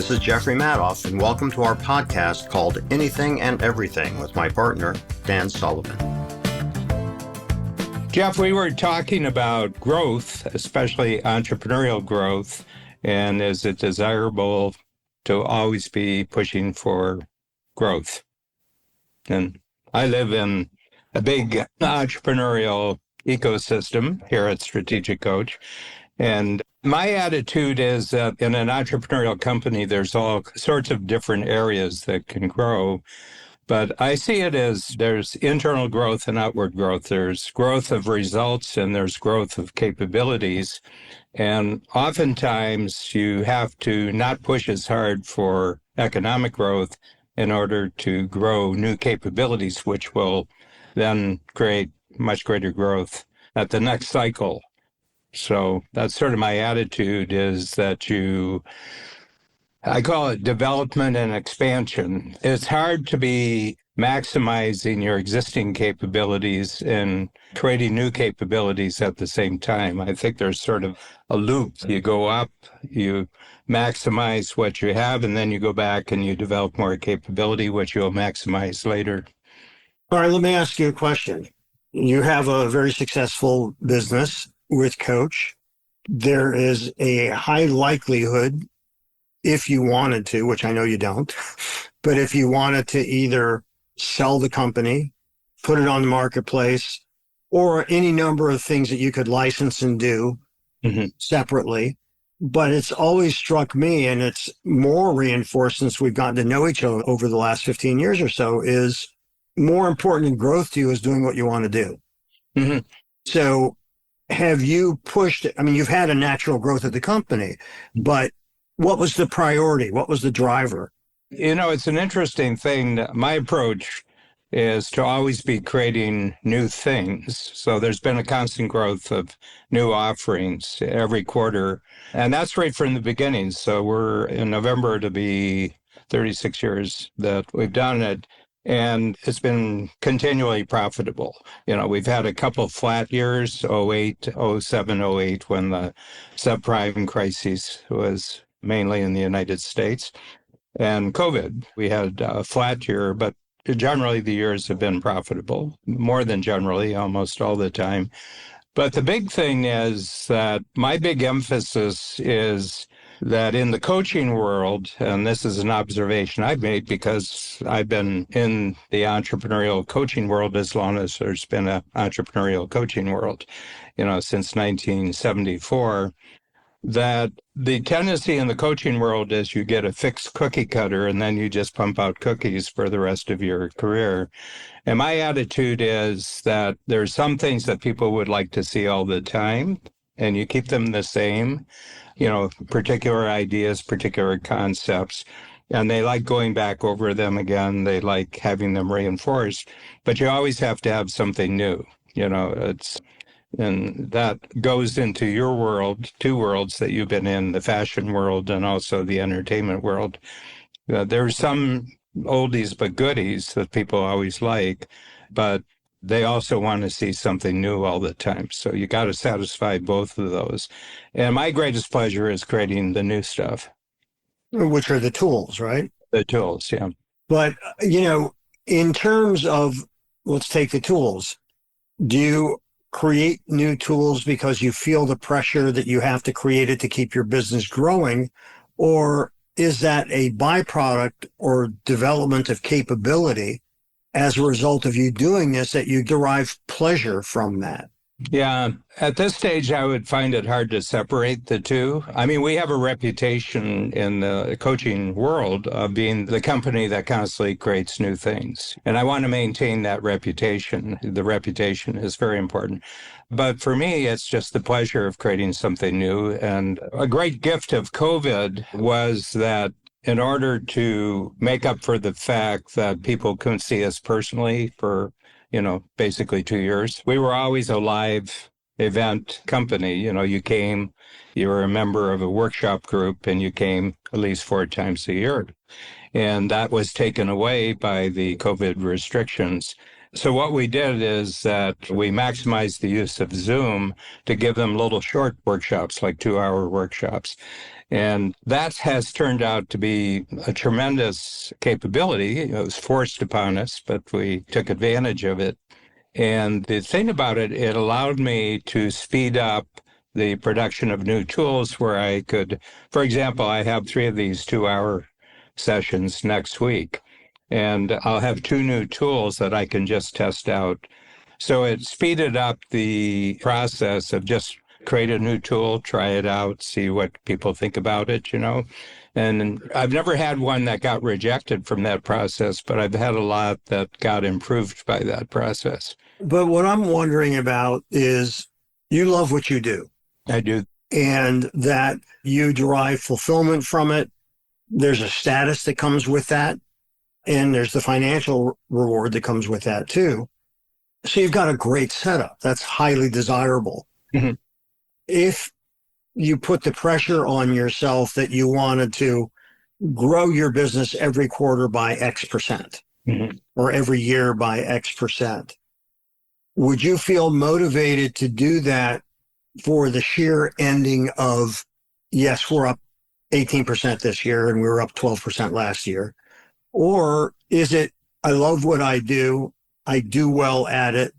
This is Jeffrey Madoff, and welcome to our podcast called Anything and Everything with my partner, Dan Sullivan. Jeff, we were talking about growth, especially entrepreneurial growth, and is it desirable to always be pushing for growth? And I live in a big entrepreneurial ecosystem here at Strategic Coach. And my attitude is that in an entrepreneurial company, there's all sorts of different areas that can grow. But I see it as there's internal growth and outward growth. There's growth of results and there's growth of capabilities. And oftentimes you have to not push as hard for economic growth in order to grow new capabilities, which will then create much greater growth at the next cycle. So that's sort of my attitude, is that I call it development and expansion. It's hard to be maximizing your existing capabilities and creating new capabilities at the same time. I think there's sort of a loop. You go up, you maximize what you have, and then you go back and you develop more capability, which you'll maximize later. All right, let me ask you a question. You have a very successful business with Coach. There is a high likelihood, if you wanted to, which I know you don't, but if you wanted to either sell the company, put it on the marketplace, or any number of things that you could license and do separately. But it's always struck me, and it's more reinforced since we've gotten to know each other over the last 15 years or so, is more important than growth to you is doing what you want to do. Mm-hmm. So have you pushed, you've had a natural growth of the company, but what was the priority? What was the driver? It's an interesting thing. My approach is to always be creating new things. So there's been a constant growth of new offerings every quarter. And that's right from the beginning. So we're in November to be 36 years that we've done it. And it's been continually profitable. We've had a couple flat years, 08, 07, 08, when the subprime crisis was mainly in the United States. And COVID, we had a flat year, but generally the years have been profitable, more than generally, almost all the time. But the big thing is that my big emphasis is that in the coaching world, and this is an observation I've made because I've been in the entrepreneurial coaching world as long as there's been an entrepreneurial coaching world, since 1974, that the tendency in the coaching world is you get a fixed cookie cutter and then you just pump out cookies for the rest of your career. And my attitude is that there's some things that people would like to see all the time, and you keep them the same, particular ideas, particular concepts, and they like going back over them again. They like having them reinforced, but you always have to have something new. And that goes into your world, two worlds that you've been in, the fashion world and also the entertainment world. There's some oldies but goodies that people always like, but they also want to see something new all the time. So you got to satisfy both of those. And my greatest pleasure is creating the new stuff. Which are the tools, right? The tools, yeah. But, in terms of, let's take the tools, do you create new tools because you feel the pressure that you have to create it to keep your business growing? Or is that a byproduct or development of capability as a result of you doing this, that you derive pleasure from that? Yeah, at this stage, I would find it hard to separate the two. We have a reputation in the coaching world of being the company that constantly creates new things. And I want to maintain that reputation. The reputation is very important. But for me, it's just the pleasure of creating something new. And a great gift of COVID was that in order to make up for the fact that people couldn't see us personally for basically 2 years. We were always a live event company. You came, you were a member of a workshop group, and you came at least 4 times a year. And that was taken away by the COVID restrictions. So what we did is that we maximized the use of Zoom to give them little short workshops, like 2-hour workshops. And that has turned out to be a tremendous capability. It was forced upon us, but we took advantage of it. And the thing about it, it allowed me to speed up the production of new tools where I could, for example, I have 3 of these 2-hour sessions next week, and I'll have 2 new tools that I can just test out. So it speeded up the process of just create a new tool, try it out, see what people think about it, And I've never had one that got rejected from that process, but I've had a lot that got improved by that process. But what I'm wondering about is you love what you do. I do. And that you derive fulfillment from it. There's a status that comes with that. And there's the financial reward that comes with that too. So you've got a great setup. That's highly desirable. Mm-hmm. If you put the pressure on yourself that you wanted to grow your business every quarter by X%, mm-hmm. or every year by X%, would you feel motivated to do that for the sheer ending of, yes, we're up 18% this year and we were up 12% last year? Or is it, I love what I do well at it,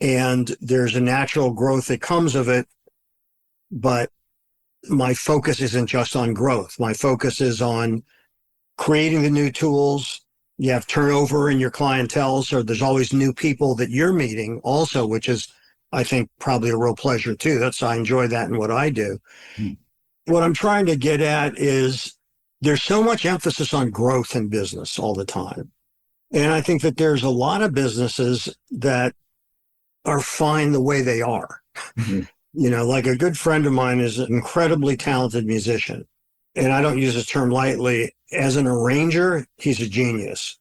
and there's a natural growth that comes of it, but my focus isn't just on growth. My focus is on creating the new tools. You have turnover in your clientele, so there's always new people that you're meeting also, which is, I think, probably a real pleasure too. I enjoy that in what I do. What I'm trying to get at is there's so much emphasis on growth in business all the time. And I think that there's a lot of businesses that are fine the way they are. Mm-hmm. Like a good friend of mine is an incredibly talented musician. And I don't use this term lightly. As an arranger, he's a genius.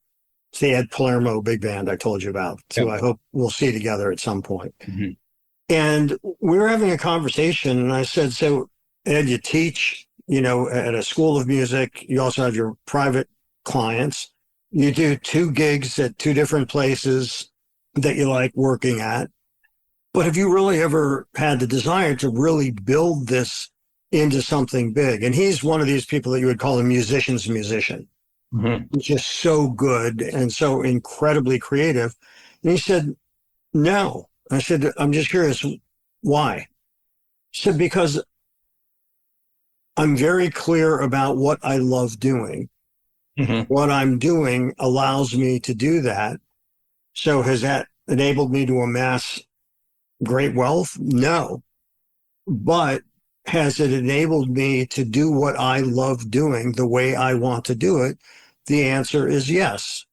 It's the Ed Palermo big band I told you about, who I hope we'll see together at some point. Mm-hmm. And we were having a conversation, and I said, so Ed, you teach, at a school of music. You also have your private clients. You do 2 gigs at 2 different places that you like working at. But have you really ever had the desire to really build this into something big? And he's one of these people that you would call a musician's musician. Mm-hmm. Just so good and so incredibly creative. And he said, no. I said, I'm just curious, why? He said, because I'm very clear about what I love doing. Mm-hmm. What I'm doing allows me to do that. So has that enabled me to amass great wealth? No. But has it enabled me to do what I love doing the way I want to do it? The answer is yes.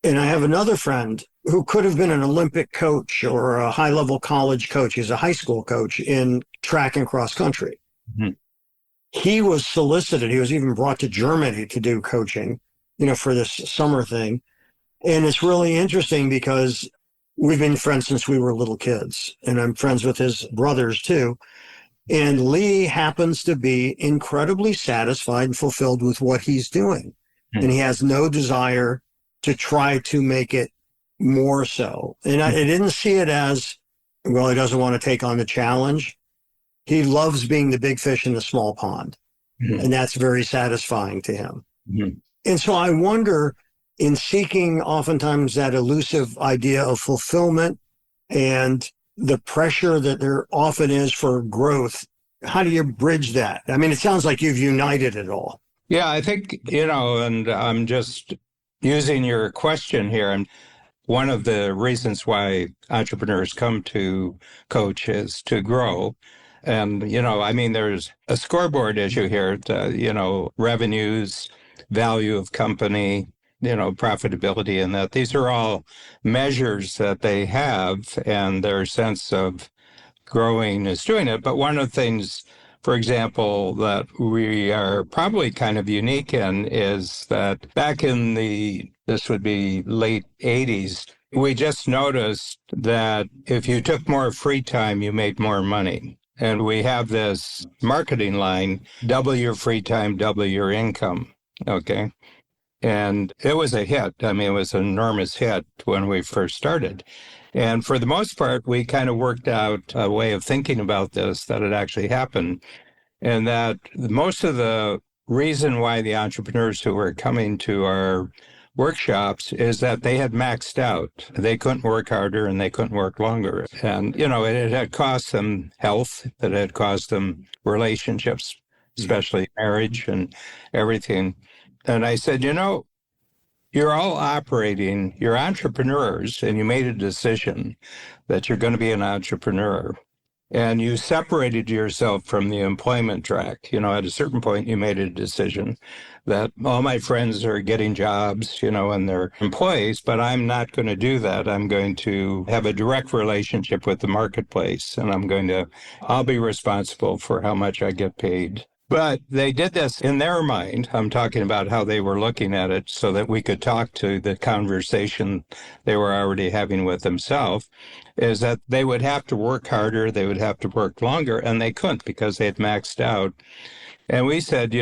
And I have another friend who could have been an Olympic coach or a high-level college coach. He's a high school coach in track and cross country. Mm-hmm. He was solicited. He was even brought to Germany to do coaching, for this summer thing. And it's really interesting because we've been friends since we were little kids, and I'm friends with his brothers too. And Lee happens to be incredibly satisfied and fulfilled with what he's doing. Mm-hmm. And he has no desire to try to make it more so. And I didn't see it as, well, he doesn't want to take on the challenge. He loves being the big fish in the small pond. Mm-hmm. And that's very satisfying to him. Mm-hmm. And so I wonder, in seeking oftentimes that elusive idea of fulfillment and the pressure that there often is for growth, how do you bridge that? I mean, it sounds like you've united it all. Yeah, I think, and I'm just using your question here. And one of the reasons why entrepreneurs come to coach is to grow. And, there's a scoreboard issue here, revenues, value of company, profitability, and that these are all measures that they have, and their sense of growing is doing it. But one of the things, for example, that we are probably kind of unique in is that back in this would be late 80s, we just noticed that if you took more free time, you made more money. And we have this marketing line, double your free time, double your income. Okay. And it was a hit. I mean, it was an enormous hit when we first started. And for the most part, we kind of worked out a way of thinking about this that had actually happened. And that most of the reason why the entrepreneurs who were coming to our workshops is that they had maxed out. They couldn't work harder and they couldn't work longer. And, it had cost them health, it had cost them relationships, especially marriage and everything. And I said, you're all operating, you're entrepreneurs, and you made a decision that you're going to be an entrepreneur. And you separated yourself from the employment track. At a certain point, you made a decision that all my friends are getting jobs, and they're employees, but I'm not going to do that. I'm going to have a direct relationship with the marketplace, and I'll be responsible for how much I get paid. But they did this in their mind. I'm talking about how they were looking at it so that we could talk to the conversation they were already having with themselves, is that they would have to work harder, they would have to work longer, and they couldn't because they had maxed out. And we said,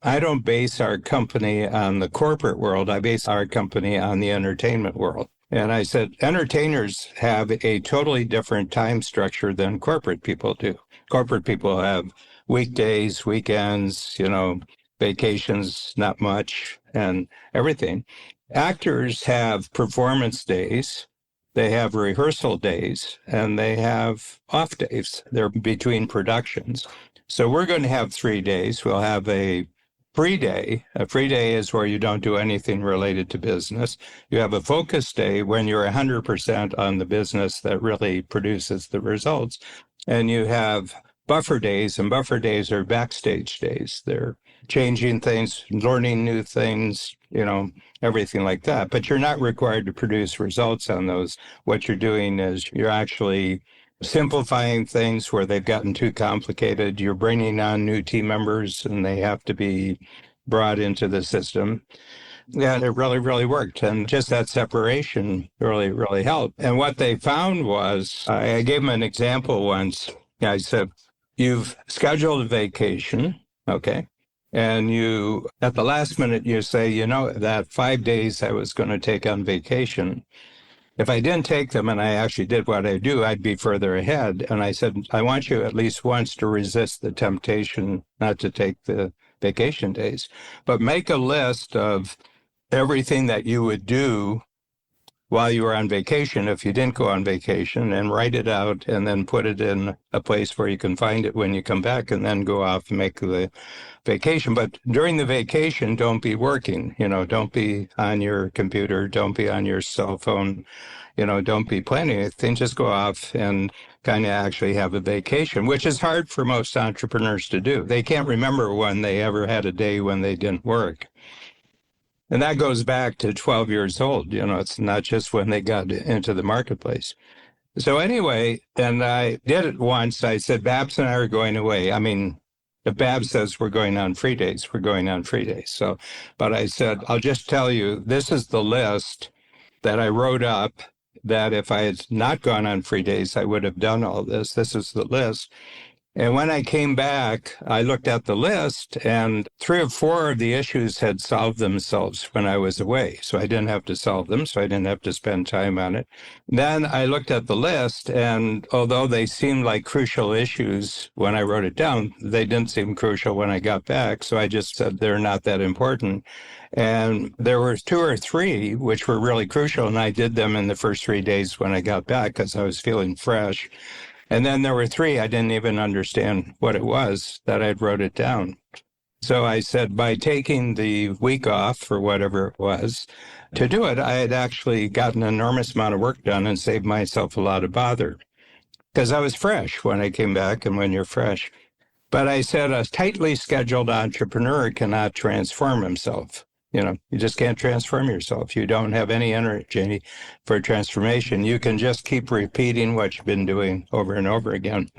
I don't base our company on the corporate world. I base our company on the entertainment world. And I said, entertainers have a totally different time structure than corporate people do. Corporate people have weekdays, weekends, vacations, not much, and everything. Actors have performance days, they have rehearsal days, and they have off days. They're between productions. So we're going to have 3 days. We'll have a free day. A free day is where you don't do anything related to business. You have a focus day when you're 100% on the business that really produces the results. And you have buffer days, and buffer days are backstage days. They're changing things, learning new things, everything like that. But you're not required to produce results on those. What you're doing is you're actually simplifying things where they've gotten too complicated. You're bringing on new team members, and they have to be brought into the system. Yeah, it really, really worked. And just that separation really, really helped. And what they found was, I gave them an example once. I said, you've scheduled a vacation, okay? And you, at the last minute, you say, that 5 days I was going to take on vacation, if I didn't take them and I actually did what I do, I'd be further ahead. And I said, I want you at least once to resist the temptation not to take the vacation days, but make a list of everything that you would do while you were on vacation if you didn't go on vacation, and write it out and then put it in a place where you can find it when you come back, and then go off and make the vacation. But during the vacation, don't be working, don't be on your computer, don't be on your cell phone, don't be planning anything, just go off and kind of actually have a vacation, which is hard for most entrepreneurs to do. They can't remember when they ever had a day when they didn't work. And that goes back to 12 years old. It's not just when they got into the marketplace. So anyway, and I did it once. I said, Babs and I are going away. I mean, if Babs says we're going on free days, we're going on free days. So, but I said, I'll just tell you, this is the list that I wrote up, that if I had not gone on free days, I would have done all this. This is the list. And when I came back, I looked at the list, and 3 or 4 of the issues had solved themselves when I was away. So I didn't have to solve them, so I didn't have to spend time on it. Then I looked at the list, and although they seemed like crucial issues when I wrote it down, they didn't seem crucial when I got back. So I just said they're not that important. And there were 2 or 3 which were really crucial, and I did them in the first 3 days when I got back because I was feeling fresh. And then there were 3 I didn't even understand what it was that I'd wrote it down. So I said, by taking the week off or whatever it was to do it, I had actually gotten an enormous amount of work done and saved myself a lot of bother because I was fresh when I came back, and when you're fresh. But I said, a tightly scheduled entrepreneur cannot transform himself. You just can't transform yourself. You don't have any energy for transformation. You can just keep repeating what you've been doing over and over again.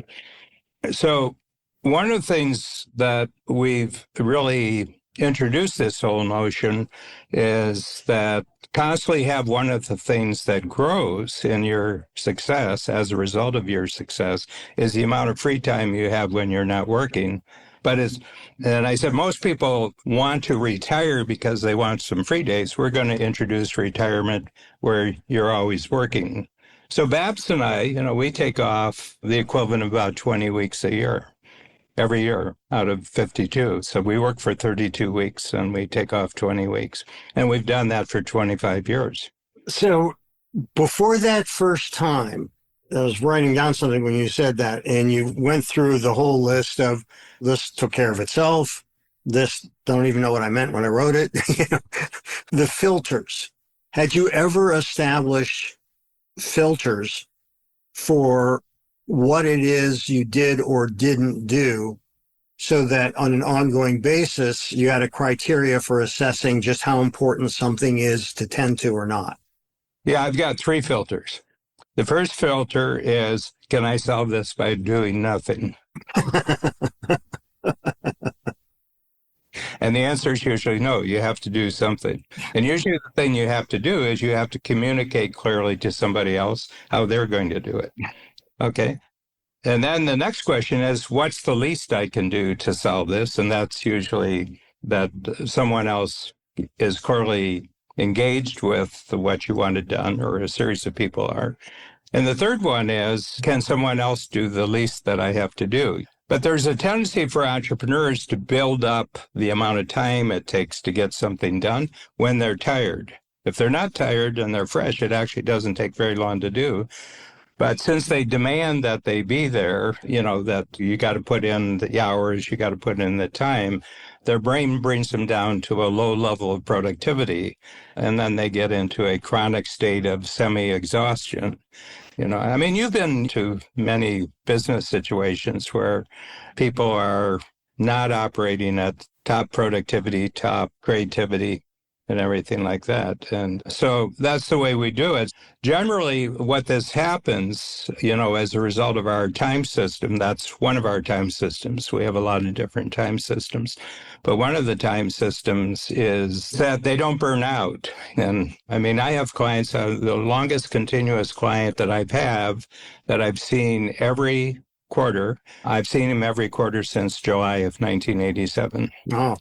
So one of the things that we've really introduced this whole notion is that constantly have one of the things that grows in your success as a result of your success is the amount of free time you have when you're not working. And I said, most people want to retire because they want some free days. We're going to introduce retirement where you're always working. So Babs and I, we take off the equivalent of about 20 weeks a year, every year out of 52. So we work for 32 weeks and we take off 20 weeks. And we've done that for 25 years. So before that first time, I was writing down something when you said that, and you went through the whole list of this took care of itself. This, don't even know what I meant when I wrote it. The filters. Had you ever established filters for what it is you did or didn't do so that on an ongoing basis, you had a criteria for assessing just how important something is to tend to or not? Yeah, I've got 3 filters. The first filter is, can I solve this by doing nothing? And the answer is usually no, you have to do something. And usually the thing you have to do is you have to communicate clearly to somebody else how they're going to do it. Okay. And then the next question is, what's the least I can do to solve this? And that's usually that someone else is clearly engaged with what you wanted done, or a series of people are. And the third one is, can someone else do the least that I have to do? But there's a tendency for entrepreneurs to build up the amount of time it takes to get something done when they're tired. If they're not tired and they're fresh, it actually doesn't take very long to do. But since they demand that they be there, that you got to put in the hours, you got to put in the time, their brain brings them down to a low level of productivity. And then they get into a chronic state of semi-exhaustion. You've been to many business situations where people are not operating at top productivity, top creativity, and everything like that. And so that's the way we do it. Generally, what this happens, as a result of our time system, that's one of our time systems. We have a lot of different time systems. But one of the time systems is that they don't burn out. And I have clients, the longest continuous client that I've seen every quarter. I've seen him every quarter since July of 1987. Oh,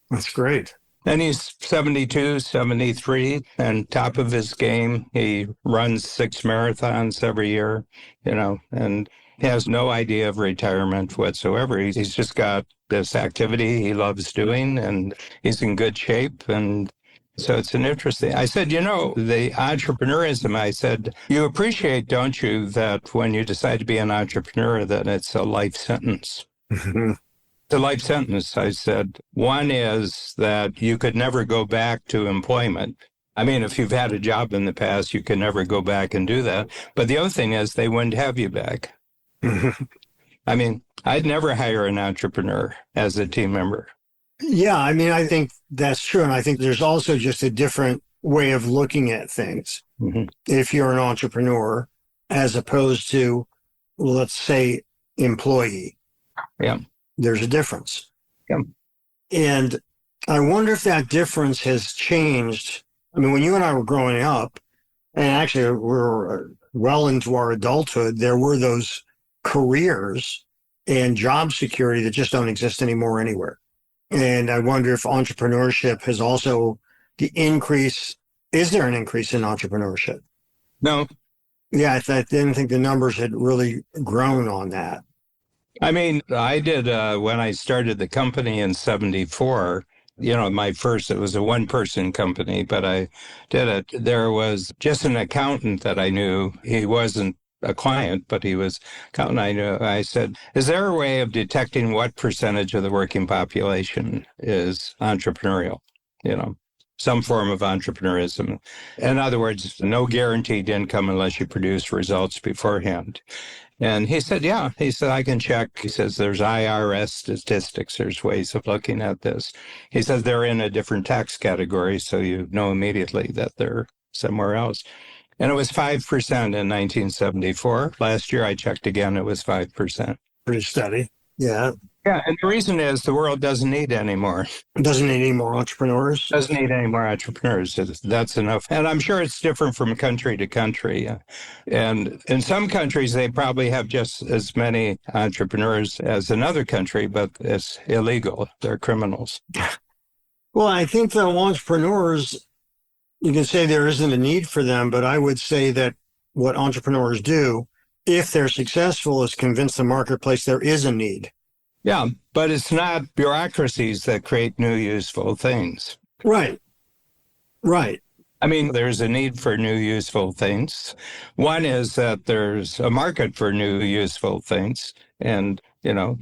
that's great. And he's 72, 73, and top of his game. He runs 6 marathons every year, and he has no idea of retirement whatsoever. He's just got this activity he loves doing, and he's in good shape. And so it's an interesting. I said, the entrepreneurism, I said, you appreciate, don't you, that when you decide to be an entrepreneur, that it's a life sentence. The life sentence, I said. One is that you could never go back to employment. If you've had a job in the past, you can never go back and do that. But the other thing is they wouldn't have you back. I'd never hire an entrepreneur as a team member. Yeah, I think that's true. And I think there's also just a different way of looking at things. Mm-hmm. If you're an entrepreneur, as opposed to, let's say, employee. Yeah. There's a difference. Yeah. And I wonder if that difference has changed. When you and I were growing up, and actually we're well into our adulthood, there were those careers and job security that just don't exist anymore anywhere. And I wonder if entrepreneurship has also the increase. Is there an increase in entrepreneurship? No. Yeah, I didn't think the numbers had really grown on that. I did, when I started the company in 74, it was a 1-person company, but I did it. There was just an accountant that I knew. He wasn't a client, but he was accountant I knew. I said, is there a way of detecting what percentage of the working population is entrepreneurial? Some form of entrepreneurism. In other words, no guaranteed income unless you produce results beforehand. And he said, yeah. He said, I can check. He says, there's IRS statistics. There's ways of looking at this. He says they're in a different tax category, so you know immediately that they're somewhere else. And it was 5% in 1974. Last year I checked again, it was 5%. Pretty steady. Yeah. Yeah, and the reason is the world doesn't need any more. It doesn't need any more entrepreneurs. Doesn't need any more entrepreneurs. That's enough. And I'm sure it's different from country to country. And in some countries, they probably have just as many entrepreneurs as another country, but it's illegal. They're criminals. Well, I think the entrepreneurs, you can say there isn't a need for them, but I would say that what entrepreneurs do, if they're successful, is convince the marketplace there is a need. Yeah, but it's not bureaucracies that create new useful things. Right. Right. I mean, there's a need for new useful things. One is that there's a market for new useful things, and,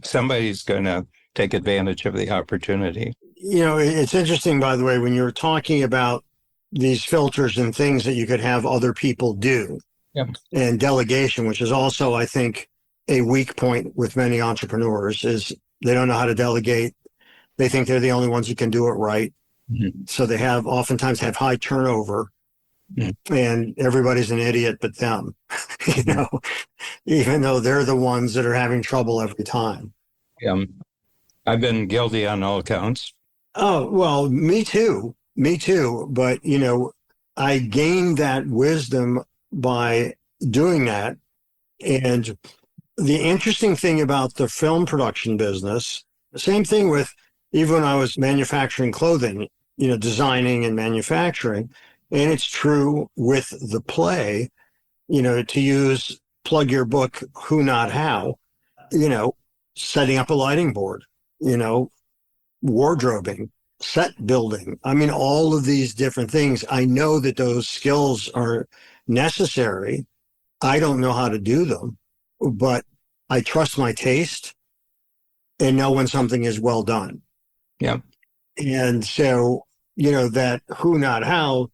somebody's going to take advantage of the opportunity. It's interesting, by the way, when you're talking about these filters and things that you could have other people do, Yep. And delegation, which is also, I think, a weak point with many entrepreneurs, is they don't know how to delegate. They think they're the only ones who can do it right. Mm-hmm. So they oftentimes have high turnover, and everybody's an idiot but them, even though they're the ones that are having trouble every time. Yeah. I've been guilty on all counts. Oh, well, me too. But, I gained that wisdom by doing that. And the interesting thing about the film production business, same thing with even when I was manufacturing clothing, designing and manufacturing. And it's true with the play, to plug your book, Who Not How, setting up a lighting board, wardrobing, set building. I mean, all of these different things. I know that those skills are necessary. I don't know how to do them, but I trust my taste and know when something is well done. Yeah. And so, that who, not how,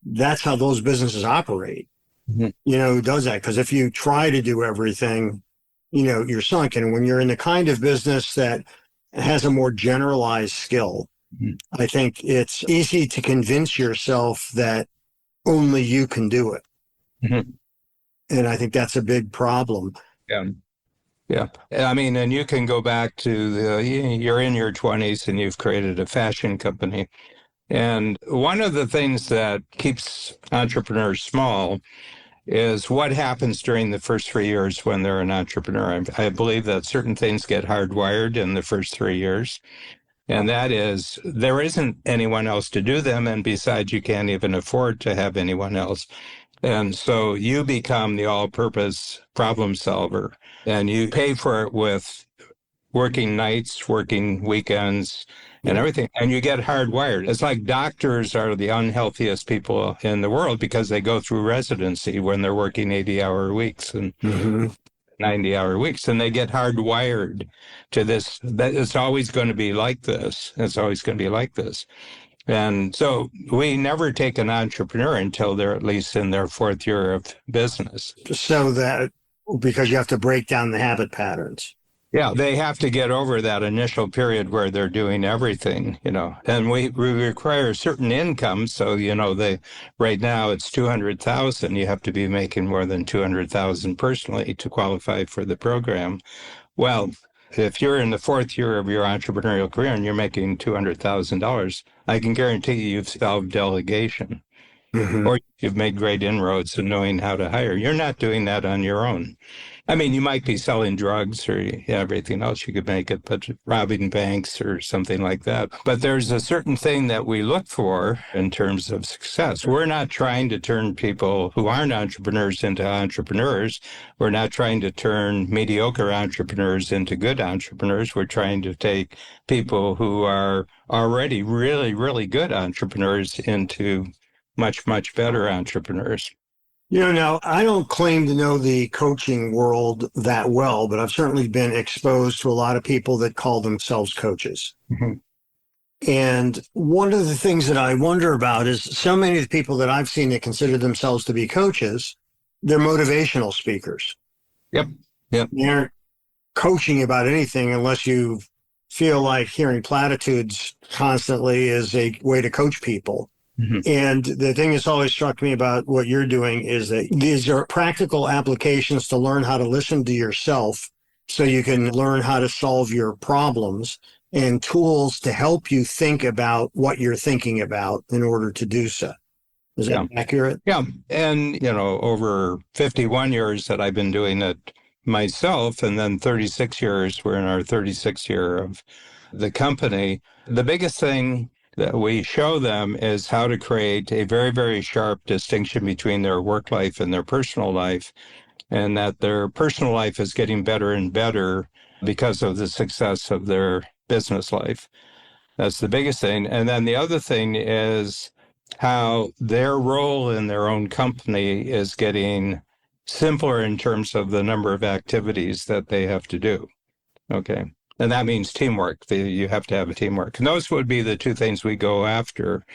that's how those businesses operate. Mm-hmm. Who does that? Because if you try to do everything, you're sunk. And when you're in the kind of business that has a more generalized skill, mm-hmm. I think it's easy to convince yourself that only you can do it. Mm-hmm. And I think that's a big problem. Yeah. Yeah. I mean, and you can go back to you're in your 20s and you've created a fashion company. And one of the things that keeps entrepreneurs small is what happens during the first 3 years when they're an entrepreneur. I believe that certain things get hardwired in the first 3 years. And that is, there isn't anyone else to do them. And besides, you can't even afford to have anyone else. And so you become the all-purpose problem solver, and you pay for it with working nights, working weekends, and everything. And you get hardwired. It's like doctors are the unhealthiest people in the world because they go through residency when they're working 80-hour weeks and 90-hour weeks, and they get hardwired to this. That it's always going to be like this. It's always going to be like this. And so we never take an entrepreneur until they're at least in their 4th year of business. So that, because you have to break down the habit patterns. Yeah, they have to get over that initial period where they're doing everything, and we require a certain income. So, right now it's 200,000. You have to be making more than 200,000 personally to qualify for the program. Well, if you're in the 4th year of your entrepreneurial career and you're making $200,000, I can guarantee you've solved delegation, or you've made great inroads in knowing how to hire. You're not doing that on your own. I mean, you might be selling drugs or everything else you could make it, but robbing banks or something like that. But there's a certain thing that we look for in terms of success. We're not trying to turn people who aren't entrepreneurs into entrepreneurs. We're not trying to turn mediocre entrepreneurs into good entrepreneurs. We're trying to take people who are already really, really good entrepreneurs into much, much better entrepreneurs. Now, I don't claim to know the coaching world that well, but I've certainly been exposed to a lot of people that call themselves coaches. Mm-hmm. And one of the things that I wonder about is so many of the people that I've seen that consider themselves to be coaches, they're motivational speakers. Yep. They aren't coaching about anything unless you feel like hearing platitudes constantly is a way to coach people. Mm-hmm. And the thing that's always struck me about what you're doing is that these are practical applications to learn how to listen to yourself so you can learn how to solve your problems and tools to help you think about what you're thinking about in order to do so. Is that accurate? Yeah. And, over 51 years that I've been doing it myself, and then 36 years, we're in our 36th year of the company. The biggest thing that we show them is how to create a very, very sharp distinction between their work life and their personal life, and that their personal life is getting better and better because of the success of their business life. That's the biggest thing. And then the other thing is how their role in their own company is getting simpler in terms of the number of activities that they have to do. Okay. And that means teamwork. You have to have a teamwork. And those would be the two things we go after.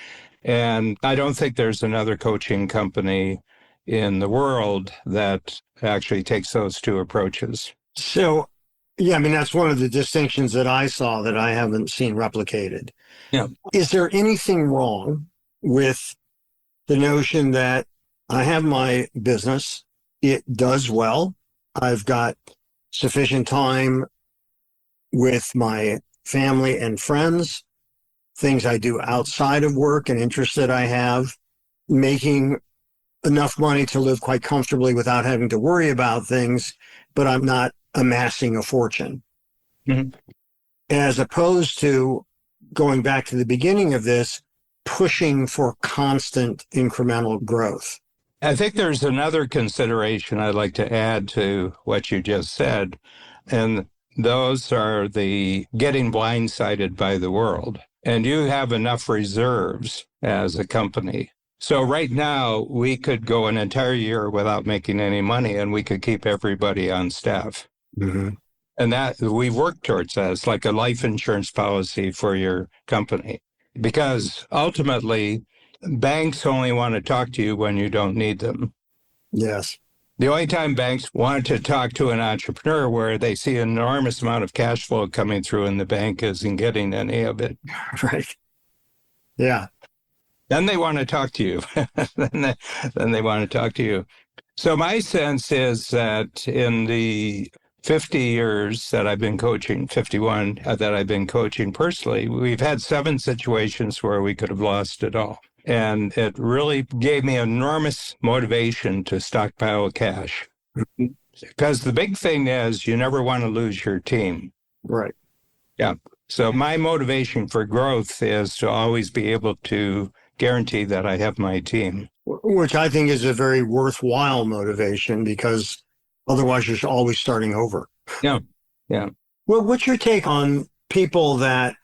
And I don't think there's another coaching company in the world that actually takes those two approaches. So, yeah, I mean, that's one of the distinctions that I saw that I haven't seen replicated. Yeah. Is there anything wrong with the notion that I have my business, it does well, I've got sufficient time with my family and friends, things I do outside of work and interests that I have, making enough money to live quite comfortably without having to worry about things, but I'm not amassing a fortune. Mm-hmm. As opposed to going back to the beginning of this, pushing for constant incremental growth. I think there's another consideration I'd like to add to what you just said, and those are the getting blindsided by the world. And you have enough reserves as a company. So right now, we could go an entire year without making any money, and we could keep everybody on staff. Mm-hmm. And that we work towards that. It's like a life insurance policy for your company. Because ultimately, banks only want to talk to you when you don't need them. Yes. The only time banks want to talk to an entrepreneur where they see an enormous amount of cash flow coming through and the bank isn't getting any of it. Right. Yeah. Then they want to talk to you. then they want to talk to you. So my sense is that in the 50 years that I've been coaching, 51 that I've been coaching personally, we've had 7 situations where we could have lost it all. And it really gave me enormous motivation to stockpile cash. Because the big thing is you never want to lose your team. Right. Yeah. So my motivation for growth is to always be able to guarantee that I have my team. Which I think is a very worthwhile motivation, because otherwise you're always starting over. Yeah. Yeah. Well, what's your take on people that,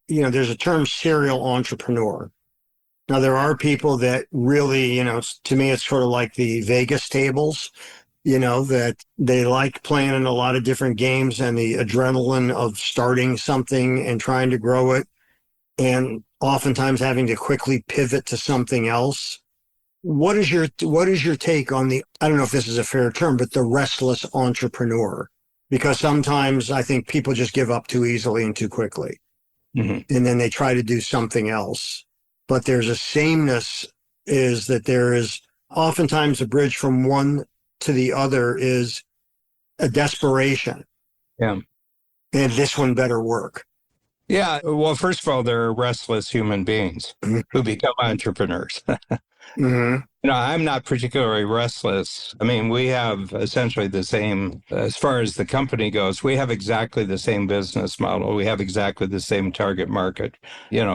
there's a term serial entrepreneur. Now, there are people that really, to me, it's sort of like the Vegas tables, that they like playing in a lot of different games and the adrenaline of starting something and trying to grow it, and oftentimes having to quickly pivot to something else. What is your take on I don't know if this is a fair term, but the restless entrepreneur? Because sometimes I think people just give up too easily and too quickly. Mm-hmm. And then they try to do something else. But there's a sameness, is that there is oftentimes a bridge from one to the other is a desperation. Yeah. And this one better work. Yeah. Well, first of all, there are restless human beings who become entrepreneurs. Mm-hmm. I'm not particularly restless. I mean, we have essentially the same, as far as the company goes, we have exactly the same business model. We have exactly the same target market.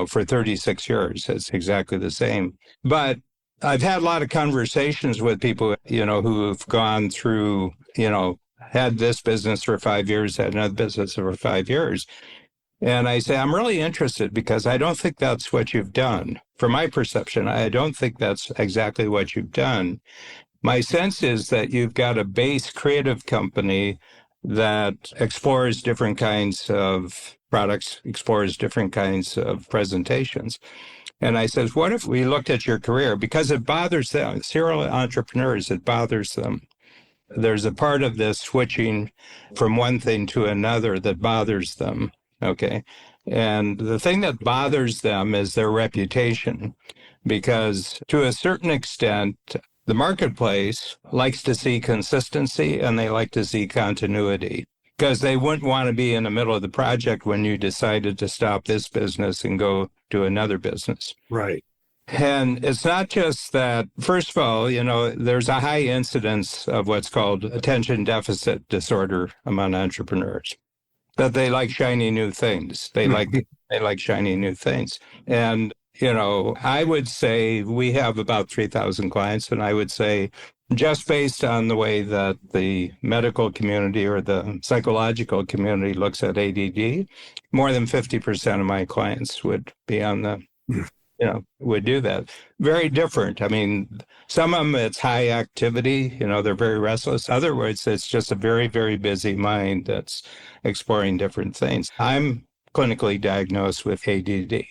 For 36 years, it's exactly the same. But I've had a lot of conversations with people, who've gone through, had this business for 5 years, had another business for 5 years. And I say, I'm really interested because I don't think that's what you've done. From my perception, I don't think that's exactly what you've done. My sense is that you've got a base creative company that explores different kinds of products, explores different kinds of presentations. And I says, what if we looked at your career? Because it bothers them. Serial entrepreneurs, it bothers them. There's a part of this switching from one thing to another that bothers them. Okay. And the thing that bothers them is their reputation, because to a certain extent, the marketplace likes to see consistency and they like to see continuity. because they wouldn't want to be in the middle of the project when you decided to stop this business and go to another business. Right. And it's not just that, first of all, there's a high incidence of what's called attention deficit disorder among entrepreneurs, that they like shiny new things. They like shiny new things. And, I would say we have about 3,000 clients, and I would say just based on the way that the medical community or the psychological community looks at ADD, more than 50% of my clients would be on the would do that. Very different. I mean, some of them, it's high activity, they're very restless. Other words, it's just a very, very busy mind that's exploring different things. I'm clinically diagnosed with ADD.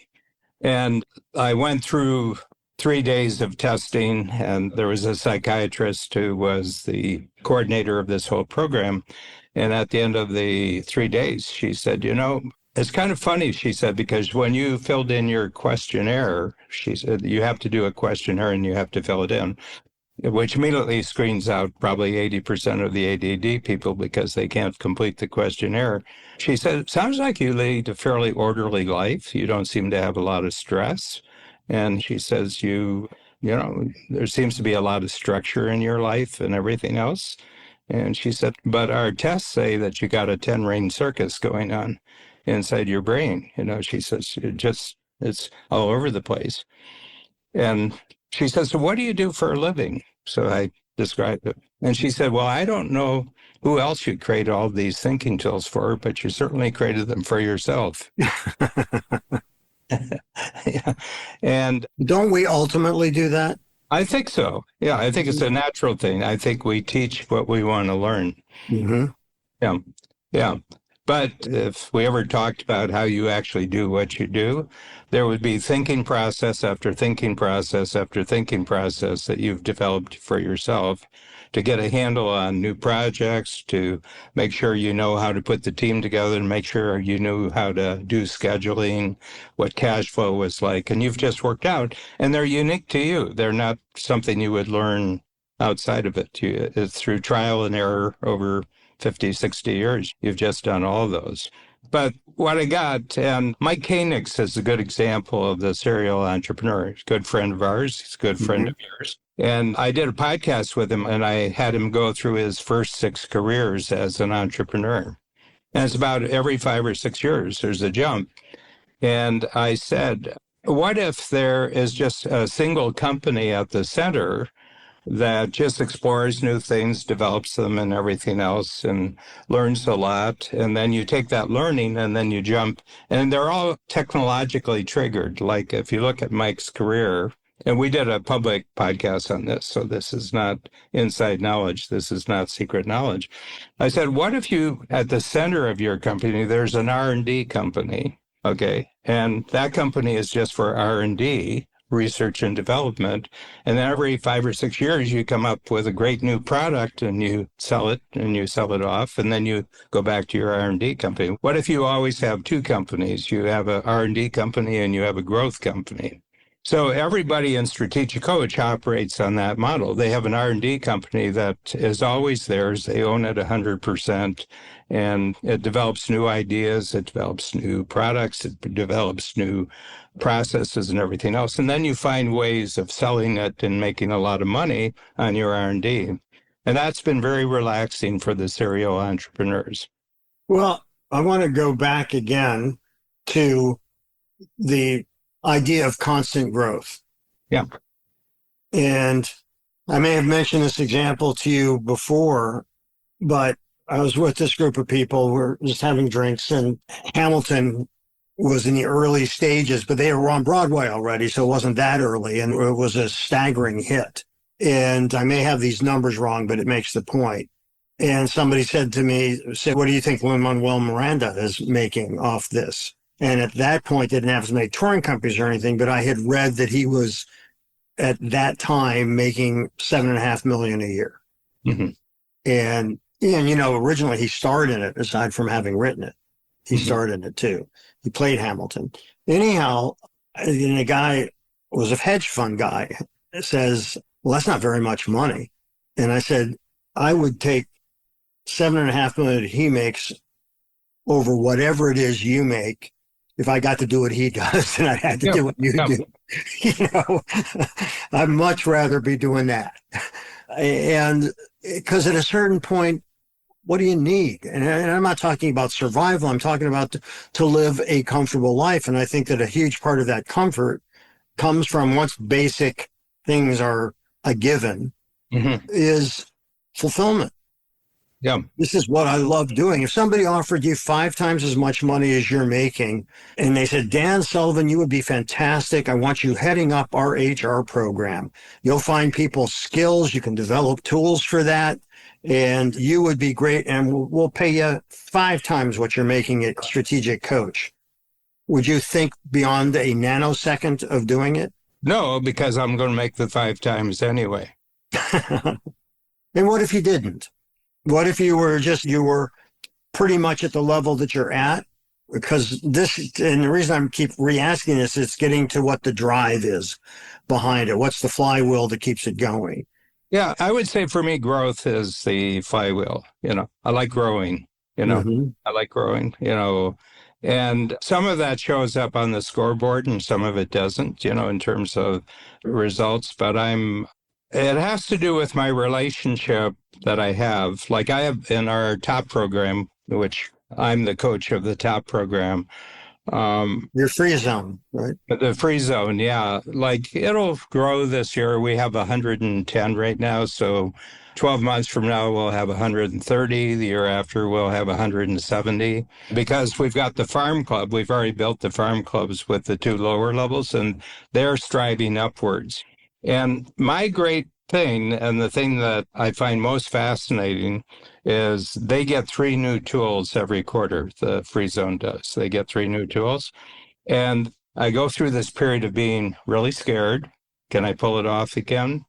And I went through 3 days of testing, and there was a psychiatrist who was the coordinator of this whole program. And at the end of the 3 days, she said, it's kind of funny, she said, because when you filled in your questionnaire, she said, you have to do a questionnaire and you have to fill it in, which immediately screens out probably 80% of the ADD people because they can't complete the questionnaire. She said, it sounds like you lead a fairly orderly life. You don't seem to have a lot of stress. And she says, there seems to be a lot of structure in your life and everything else. And she said, but our tests say that you got a 10-ring circus going on inside your brain. She says, it's all over the place. And she says, so what do you do for a living? So I described it. And she said, well, I don't know who else you create all these thinking tools for, but you certainly created them for yourself. Yeah. And don't we ultimately do that? I think so. Yeah, I think it's a natural thing. I think we teach what we want to learn. Mm-hmm. Yeah. Yeah. But if we ever talked about how you actually do what you do, there would be thinking process after thinking process after thinking process that you've developed for yourself to get a handle on new projects, to make sure you know how to put the team together, and make sure you knew how to do scheduling, what cash flow was like. And you've just worked out, and they're unique to you. They're not something you would learn outside of it. It's through trial and error over 50, 60 years. You've just done all of those. But what I got, and Mike Koenigs is a good example of the serial entrepreneur. He's a good friend of ours. He's a good friend of yours. And I did a podcast with him, and I had him go through his first 6 careers as an entrepreneur. And it's about every 5 or 6 years, there's a jump. And I said, what if there is just a single company at the center that just explores new things, develops them and everything else, and learns a lot. And then you take that learning and then you jump. And they're all technologically triggered. Like if you look at Mike's career, and we did a public podcast on this, so this is not inside knowledge. This is not secret knowledge. I said, what if you, at the center of your company, there's an R&D company, okay? And that company is just for R&D, research and development. And then every 5 or 6 years, you come up with a great new product and you sell it off, and then you go back to your R&D company. What if you always have 2 companies? You have an R&D company and you have a growth company. So everybody in Strategic Coach operates on that model. They have an R&D company that is always theirs. They own it 100%, and it develops new ideas. It develops new products. It develops new processes and everything else. And then you find ways of selling it and making a lot of money on your R&D. And that's been very relaxing for the serial entrepreneurs. Well, I want to go back again to the idea of constant growth. Yeah. And I may have mentioned this example to you before, but I was with this group of people. We're just having drinks, and Hamilton was in the early stages, but they were on Broadway already, so it wasn't that early, and it was a staggering hit. And I may have these numbers wrong, but it makes the point. And somebody said to me, what do you think Lin-Manuel Miranda is making off this? And at that point, they didn't have as many touring companies or anything, but I had read that he was at that time making $7.5 million a year. Mm-hmm. And originally he starred in it, aside from having written it. He starred in it too. He played Hamilton. Anyhow, and the guy was a hedge fund guy, says, well, that's not very much money. And I said, I would take $7.5 million that he makes over whatever it is you make if I got to do what he does and I had to Yeah. do what you Yeah. do. I'd much rather be doing that. And because at a certain point, what do you need? And I'm not talking about survival. I'm talking about to live a comfortable life. And I think that a huge part of that comfort comes from once basic things are a given is fulfillment. Yeah. This is what I love doing. If somebody offered you 5 times as much money as you're making, and they said, Dan Sullivan, you would be fantastic. I want you heading up our HR program. You'll find people skills. You can develop tools for that. And you would be great. And we'll pay you 5 times what you're making at Strategic Coach. Would you think beyond a nanosecond of doing it? No, because I'm going to make the 5 times anyway. And what if you didn't? What if you were pretty much at the level that you're at? Because and the reason I keep re-asking this, it's getting to what the drive is behind it. What's the flywheel that keeps it going? Yeah, I would say for me, growth is the flywheel. I like growing, I like growing, and some of that shows up on the scoreboard and some of it doesn't, in terms of results. But it has to do with my relationship that I have. Like I have in our top program, which I'm the coach of the top program. Your free zone, right? The free zone, yeah. Like it'll grow this year. We have 110 right now. So 12 months from now, we'll have 130. The year after, we'll have 170. Because we've got the farm club. We've already built the farm clubs with the 2 lower levels, and they're striving upwards. And my great thing, and the thing that I find most fascinating, is they get 3 new tools every quarter. The free zone does. They get 3 new tools. And I go through this period of being really scared. Can I pull it off again?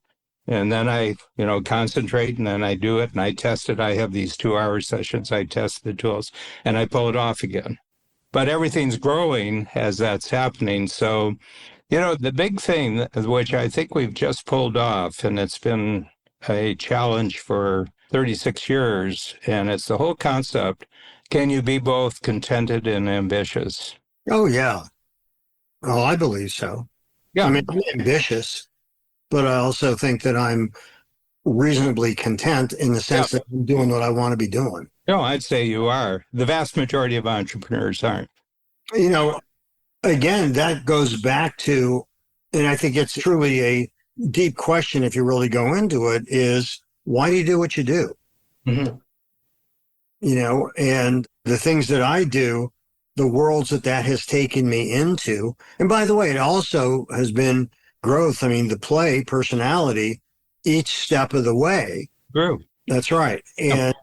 And then I, concentrate, and then I do it and I test it. I have these 2-hour sessions. I test the tools and I pull it off again. But everything's growing as that's happening. So, the big thing, which I think we've just pulled off, and it's been a challenge for 36 years, and it's the whole concept. Can you be both contented and ambitious? Oh, yeah. Oh, I believe so. Yeah. I mean, I'm ambitious, but I also think that I'm reasonably content in the sense that I'm doing what I want to be doing. No, I'd say you are. The vast majority of entrepreneurs aren't. Again, that goes back to, and I think it's truly a deep question if you really go into it, is why do you do what you do? Mm-hmm. And the things that I do, the worlds that has taken me into. And by the way, it also has been growth. I mean, the play, personality, each step of the way. True. That's right. And,